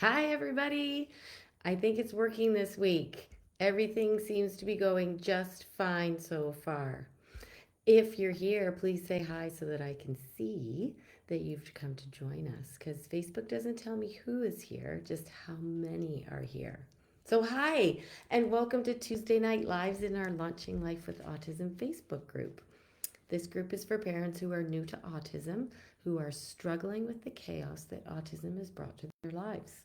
Hi, everybody. I think it's working this week. Everything seems to be going just fine so far. If you're here, please say hi so that I can see that you've come to join us because Facebook doesn't tell me who is here, just how many are here. So, hi, and welcome to Tuesday Night Lives in our Launching Life with Autism Facebook group. This group is for parents who are new to autism, who are struggling with the chaos that autism has brought to their lives.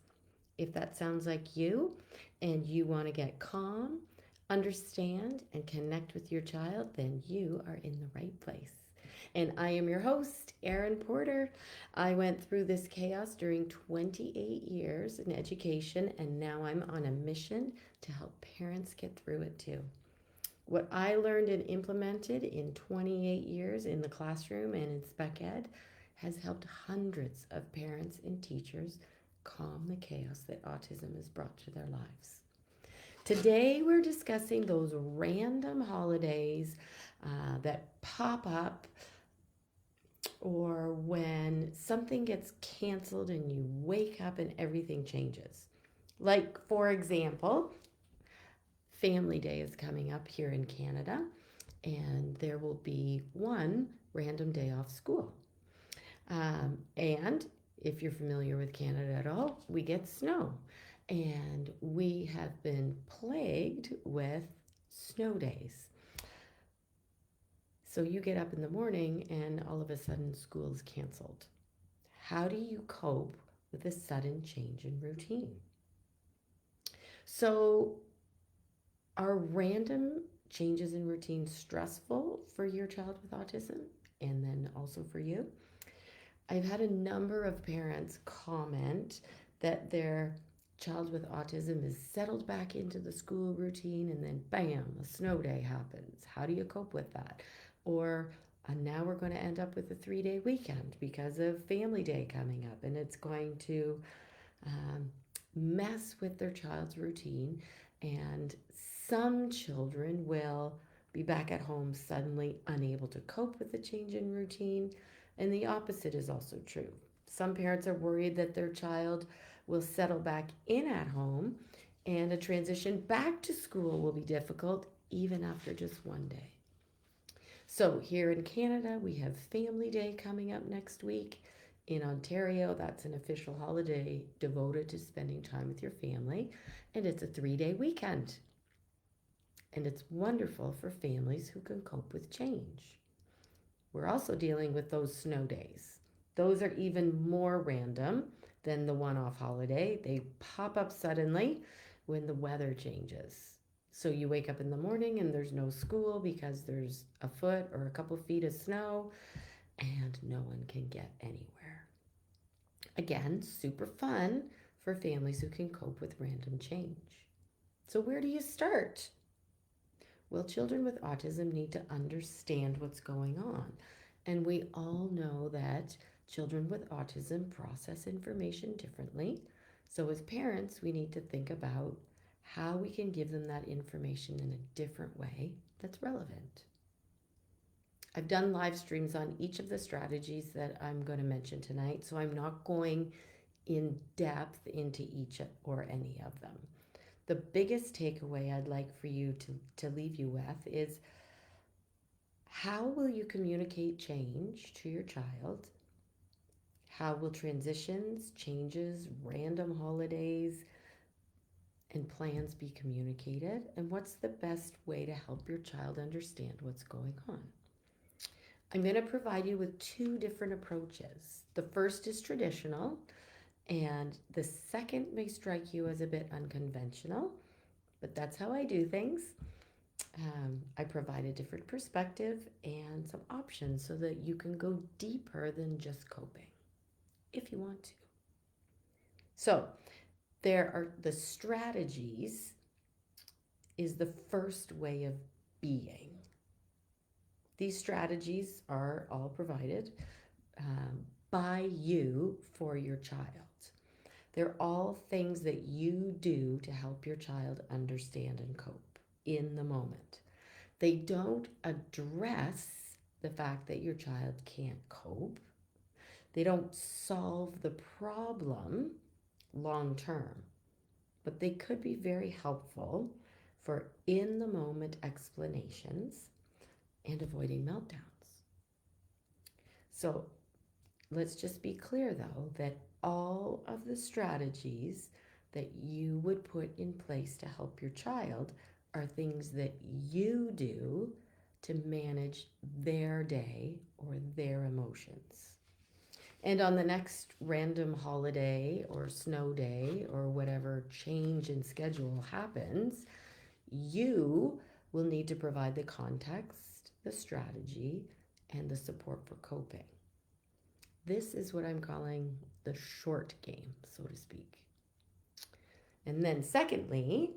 If that sounds like you and you want to get calm, understand, and connect with your child, then you are in the right place. And I am your host, Erin Porter. I went through this chaos during 28 years in education, and now I'm on a mission to help parents get through it too. What I learned and implemented in 28 years in the classroom and in spec ed has helped hundreds of parents and teachers calm the chaos that autism has brought to their lives. Today, we're discussing those random holidays that pop up or when something gets canceled and you wake up and everything changes. Like, for example, Family Day is coming up here in Canada, and there will be one random day off school. And if you're familiar with Canada at all, we get snow. And we have been plagued with snow days. So you get up in the morning and all of a sudden school is canceled. How do you cope with a sudden change in routine? So, are random changes in routine stressful for your child with autism and then also for you? I've had a number of parents comment that their child with autism is settled back into the school routine and then bam, a snow day happens. How do you cope with that? Or now we're going to end up with a 3 day weekend because of Family Day coming up, and it's going to um, mess with their child's routine. And some children will be back at home suddenly unable to cope with the change in routine. And the opposite is also true. Some parents are worried that their child will settle back in at home and a transition back to school will be difficult even after just one day. So, here in Canada, we have Family Day coming up next week. In Ontario, that's an official holiday devoted to spending time with your family, and it's a 3 day weekend. And it's wonderful for families who can cope with change. We're also dealing with those snow days. Those are even more random than the one off holiday. They pop up suddenly when the weather changes. So you wake up in the morning and there's no school because there's a foot or a couple feet of snow and no one can get anywhere. Again, super fun for families who can cope with random change. So, where do you start? Well, children with autism need to understand what's going on. And we all know that children with autism process information differently. So, as parents, we need to think about how we can give them that information in a different way that's relevant. I've done live streams on each of the strategies that I'm going to mention tonight, so I'm not going in depth into each or any of them. The biggest takeaway I'd like for you to leave you with is how will you communicate change to your child? How will transitions, changes, random holidays, and plans be communicated? And what's the best way to help your child understand what's going on? I'm going to provide you with two different approaches. The first is traditional, and the second may strike you as a bit unconventional, but that's how I do things. I provide a different perspective and some options so that you can go deeper than just coping if you want to. So, there are the strategies, is the first way of being. These strategies are all provided by you for your child. They're all things that you do to help your child understand and cope in the moment. They don't address the fact that your child can't cope. They don't solve the problem long term, but they could be very helpful for in the moment explanations and avoiding meltdowns. So let's just be clear though that all of the strategies that you would put in place to help your child are things that you do to manage their day or their emotions. And on the next random holiday or snow day or whatever change in schedule happens, you will need to provide the context, the strategy, and the support for coping. This is what I'm calling the short game, so to speak. And then, secondly,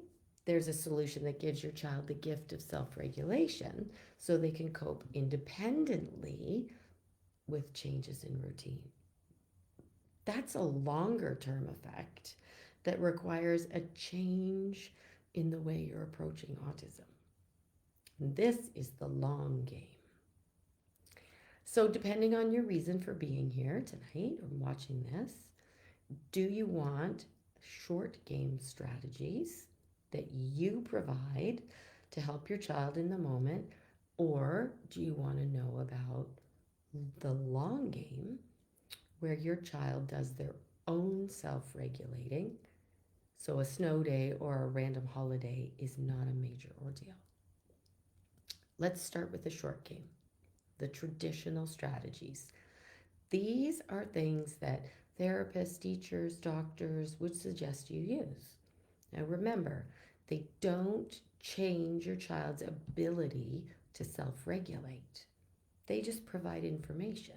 there's a solution that gives your child the gift of self regulation so they can cope independently with changes in routine. That's a longer term effect that requires a change in the way you're approaching autism. This is the long game. So, depending on your reason for being here tonight or watching this, do you want short game strategies that you provide to help your child in the moment, or do you want to know about the long game where your child does their own self regulating? So, a snow day or a random holiday is not a major ordeal. Let's start with the short game, the traditional strategies. These are things that therapists, teachers, doctors would suggest you use. Now, remember, they don't change your child's ability to self regulate, they just provide information.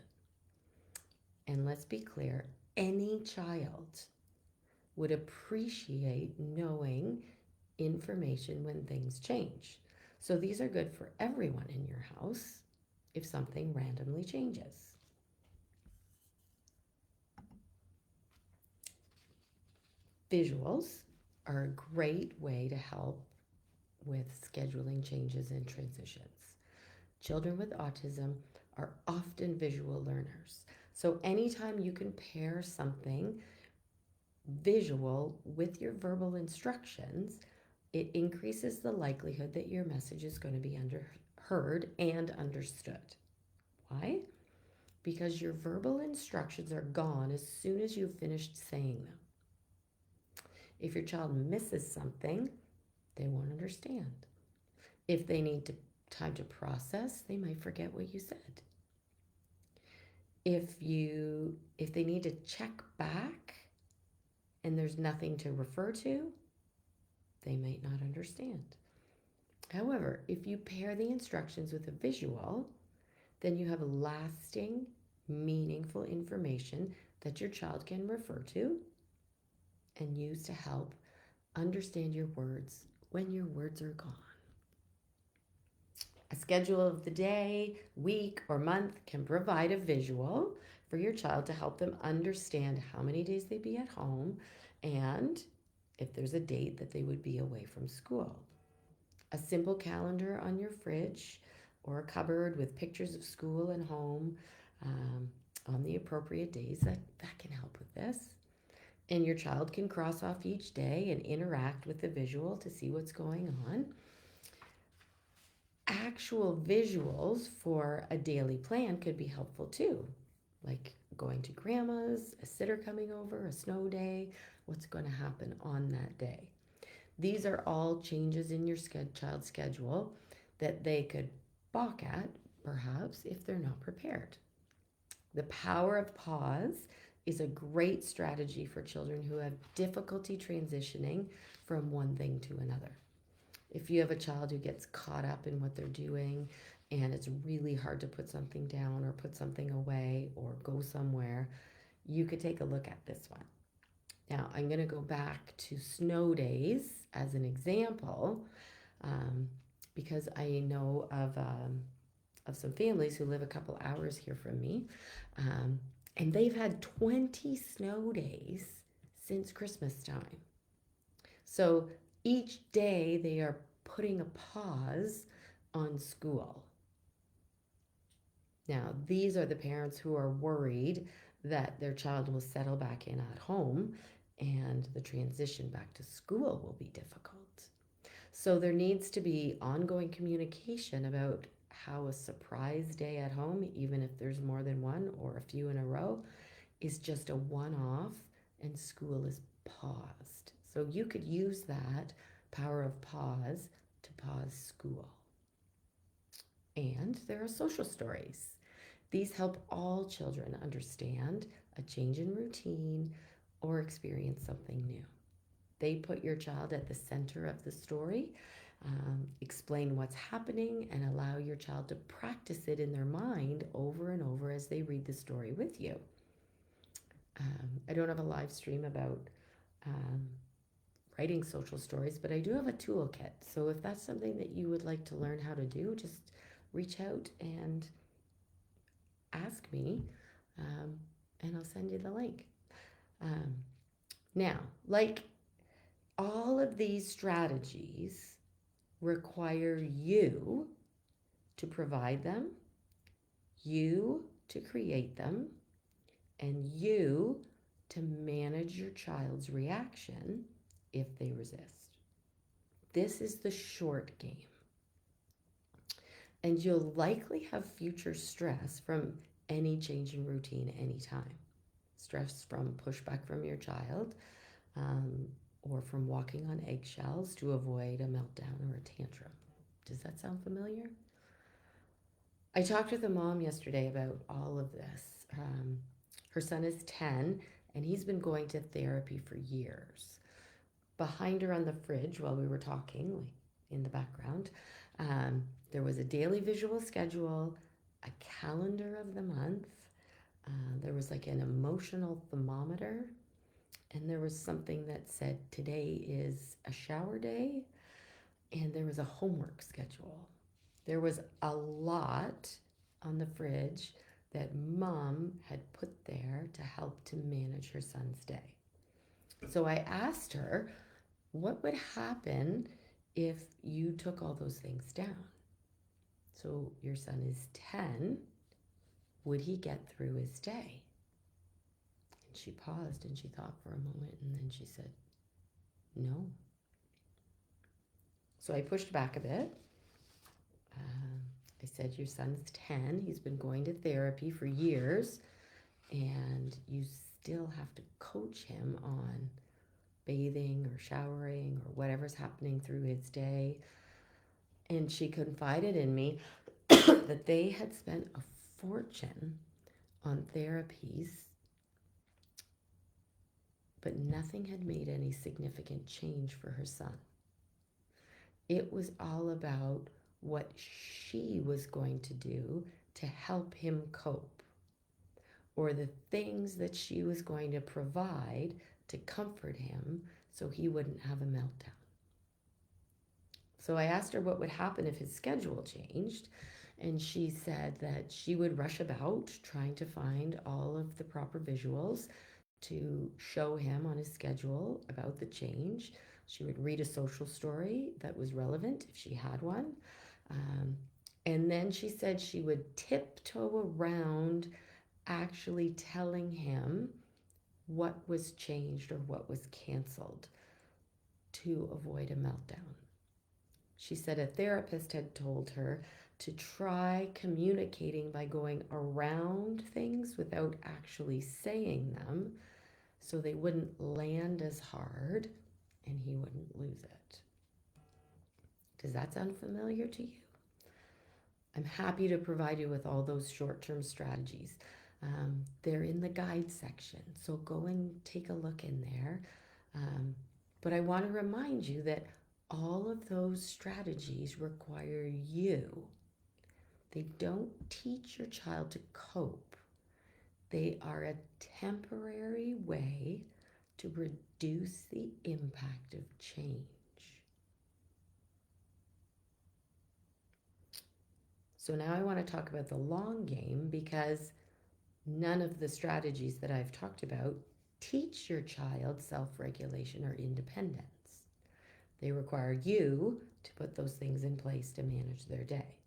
And let's be clear, any child would appreciate knowing information when things change. So these are good for everyone in your house if something randomly changes. Visuals are a great way to help with scheduling changes and transitions. Children with autism are often visual learners. So anytime you can pair something visual with your verbal instructions, it increases the likelihood that your message is going to be heard and understood. Why? Because your verbal instructions are gone as soon as you've finished saying them. If your child misses something, they won't understand. If they need time to process, they might forget what you said. If they need to check back and there's nothing to refer to, they might not understand. However, if you pair the instructions with a visual, then you have lasting, meaningful information that your child can refer to and use to help understand your words when your words are gone. A schedule of the day, week, or month can provide a visual for your child to help them understand how many days they'd be at home and if there's a date that they would be away from school. A simple calendar on your fridge or a cupboard with pictures of school and home on the appropriate days, that can help with this. And your child can cross off each day and interact with the visual to see what's going on. Actual visuals for a daily plan could be helpful too, like going to grandma's, a sitter coming over, a snow day, what's going to happen on that day. These are all changes in your child's schedule that they could balk at, perhaps, if they're not prepared. The power of pause is a great strategy for children who have difficulty transitioning from one thing to another. If you have a child who gets caught up in what they're doing and it's really hard to put something down or put something away or go somewhere, you could take a look at this one. Now, I'm going to go back to snow days as an example because I know of some families who live a couple hours here from me, and they've had 20 snow days since Christmas time. So each day they are putting a pause on school. Now, these are the parents who are worried that their child will settle back in at home and the transition back to school will be difficult. So there needs to be ongoing communication about how a surprise day at home, even if there's more than one or a few in a row, is just a one off and school is paused. So you could use that power of pause to pause school. And there are social stories. These help all children understand a change in routine or experience something new. They put your child at the center of the story, explain what's happening, and allow your child to practice it in their mind over and over as they read the story with you. I don't have a live stream about um, writing social stories, but I do have a toolkit. So if that's something that you would like to learn how to do, just reach out and ask me, um, and I'll send you the link. Um, Now, like all of these strategies require you to provide them, you to create them, and you to manage your child's reaction if they resist. This is the short game. And you'll likely have future stress from any change in routine anytime. Stress from pushback from your child, um, or from walking on eggshells to avoid a meltdown or a tantrum. Does that sound familiar? I talked with a mom yesterday about all of this. Her son is 10 and he's been going to therapy for years. Behind her on the fridge while we were talking, like in the background, there was a daily visual schedule, a calendar of the month. There was like an emotional thermometer, and there was something that said today is a shower day, and there was a homework schedule. There was a lot on the fridge that mom had put there to help to manage her son's day. So I asked her, what would happen if you took all those things down? So your son is 10. Would he get through his day? And she paused and she thought for a moment and then she said, no. So I pushed back a bit. I said, your son's 10. He's been going to therapy for years, and you still have to coach him on bathing or showering or whatever's happening through his day. And she confided in me that they had spent a fortune on therapies, but nothing had made any significant change for her son. It was all about what she was going to do to help him cope, or the things that she was going to provide to comfort him so he wouldn't have a meltdown. So I asked her what would happen if his schedule changed, and she said that she would rush about trying to find all of the proper visuals to show him on his schedule about the change. She would read a social story that was relevant if she had one. And then she said she would tiptoe around actually telling him what was changed or what was canceled to avoid a meltdown. She said a therapist had told her to try communicating by going around things without actually saying them so they wouldn't land as hard and he wouldn't lose it. Does that sound familiar to you? I'm happy to provide you with all those short-term strategies. They're in the guide section, so go and take a look in there. But I want to remind you that all of those strategies require you. They don't teach your child to cope. They are a temporary way to reduce the impact of change. So now I want to talk about the long game, because none of the strategies that I've talked about teach your child self-regulation or independence. They require you to put those things in place to manage their day.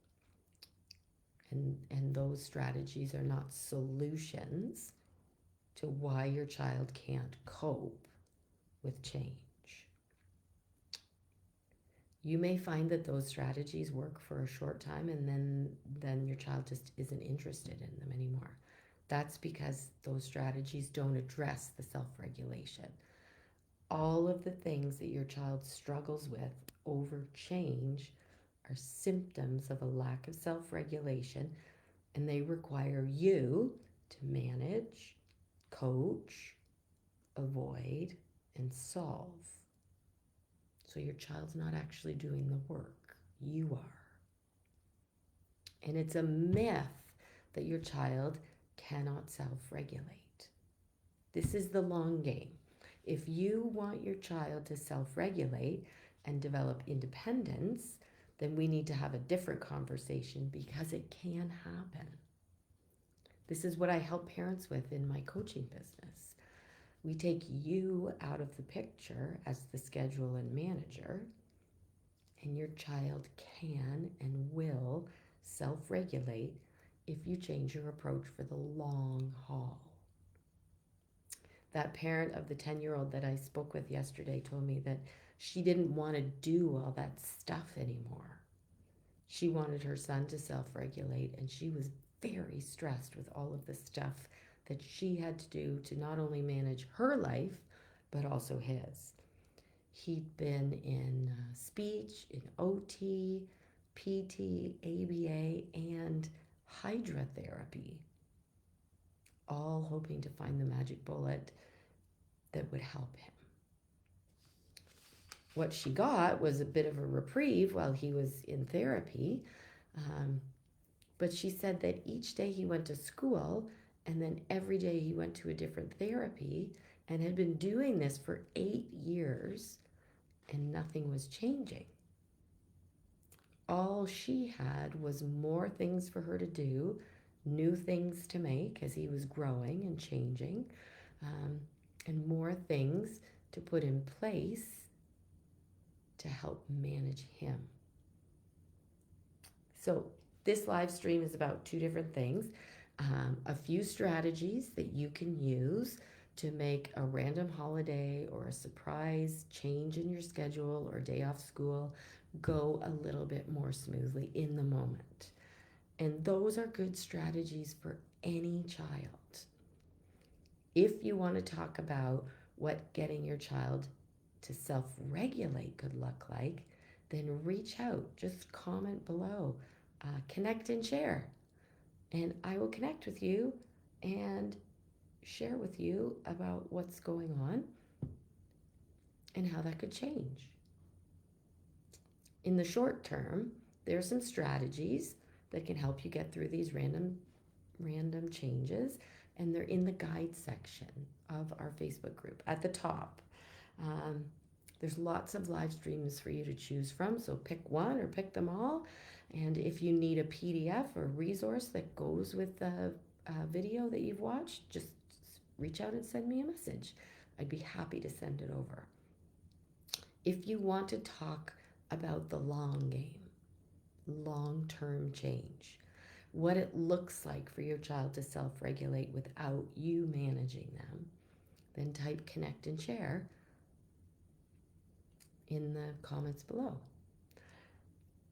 And those strategies are not solutions to why your child can't cope. with change. You may find that those strategies work for a short time and then your child just isn't interested in them anymore. That's because those strategies don't address the self-regulation. All of the things that your child struggles with over change are symptoms of a lack of self-regulation, and they require you to manage, coach, avoid, and solve. So your child's not actually doing the work. You are. And it's a myth that your child cannot self-regulate. This is the long game. If you want your child to self-regulate and develop independence, then we need to have a different conversation, because it can happen. This is what I help parents with in my coaching business. We take you out of the picture as the schedule and manager, and your child can and will self-regulate if you change your approach for the long haul. That parent of the 10-year-old that I spoke with yesterday told me that she didn't want to do all that stuff anymore. She wanted her son to self-regulate, and she was very stressed with all of the stuff that she had to do to not only manage her life, but also his. He'd been in speech, in OT, PT, ABA, and hydrotherapy, all hoping to find the magic bullet that would help him. What she got was a bit of a reprieve while he was in therapy, but she said that each day he went to school, and then every day he went to a different therapy, and had been doing this for 8 years, and nothing was changing. All she had was more things for her to do, new things to make as he was growing and changing, and more things to put in place to help manage him. So this live stream is about 2 different things. A few strategies that you can use to make a random holiday or a surprise change in your schedule or day off school go a little bit more smoothly in the moment. And those are good strategies for any child. If you want to talk about what getting your child to self-regulate could look like, then reach out, just comment below, connect and share. And I will connect with you and share with you about what's going on and how that could change. In the short term, there are some strategies that can help you get through these random changes, and they're in the guide section of our Facebook group at the top. There's lots of live streams for you to choose from, so pick one or pick them all. And if you need a PDF or resource that goes with the video that you've watched, just reach out and send me a message. I'd be happy to send it over. If you want to talk about the long game, long-term change, what it looks like for your child to self-regulate without you managing them, then type connect and share in the comments below.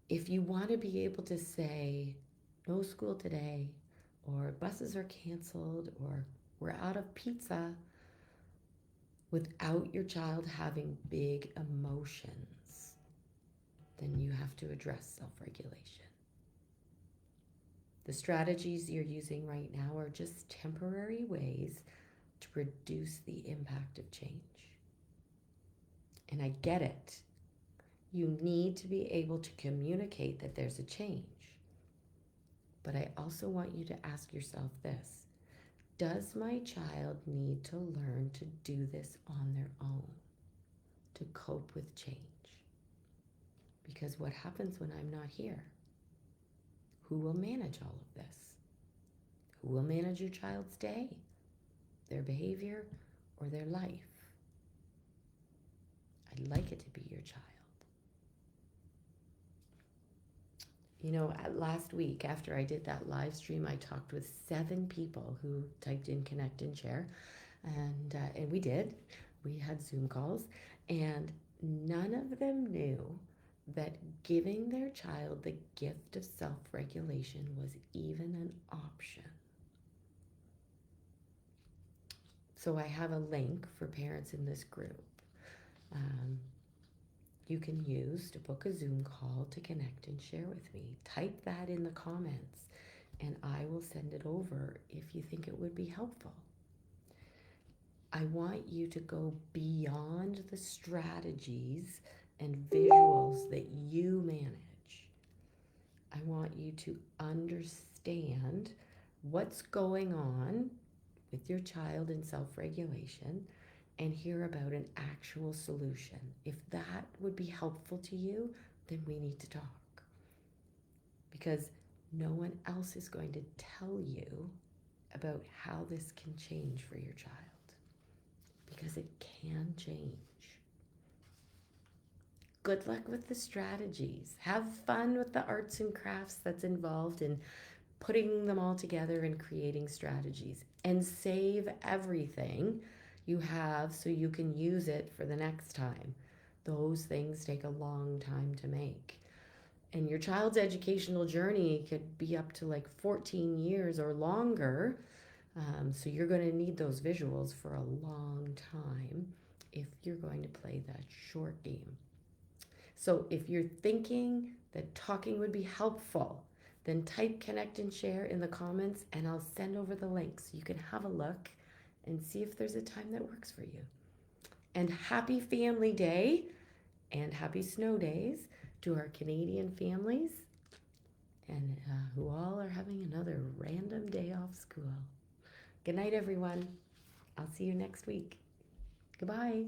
If you want to be able to say no school today, or buses are canceled, or we're out of pizza, without your child having big emotions, then you have to address self-regulation. The strategies you're using right now are just temporary ways to reduce the impact of change. And I get it. You need to be able to communicate that there's a change. But I also want you to ask yourself this: does my child need to learn to do this on their own to cope with change? Because what happens when I'm not here? Who will manage all of this? Who will manage your child's day, their behavior, or their life? I'd like it to be your child. You know, last week after I did that live stream, I talked with 7 people who typed in connect and share, and we did. we had Zoom calls, and none of them knew that giving their child the gift of self regulation was even an option. So I have a link for parents in this group. Um, you can use to book a Zoom call to connect and share with me. Type that in the comments and I will send it over if you think it would be helpful. I want you to go beyond the strategies and visuals that you manage. I want you to understand what's going on with your child in self regulation and hear about an actual solution. If that would be helpful to you, then we need to talk. Because no one else is going to tell you about how this can change for your child. Because it can change. Good luck with the strategies. Have fun with the arts and crafts that's involved in putting them all together and creating strategies. And save everything you have so you can use it for the next time. Those things take a long time to make. And your child's educational journey could be up to like 14 years or longer. So you're going to need those visuals for a long time if you're going to play that short game. So if you're thinking that talking would be helpful, then type connect and share in the comments and I'll send over the link so you can have a look and see if there's a time that works for you. And happy Family Day and happy snow days to our Canadian families and who all are having another random day off school. Good night, everyone. I'll see you next week. Goodbye.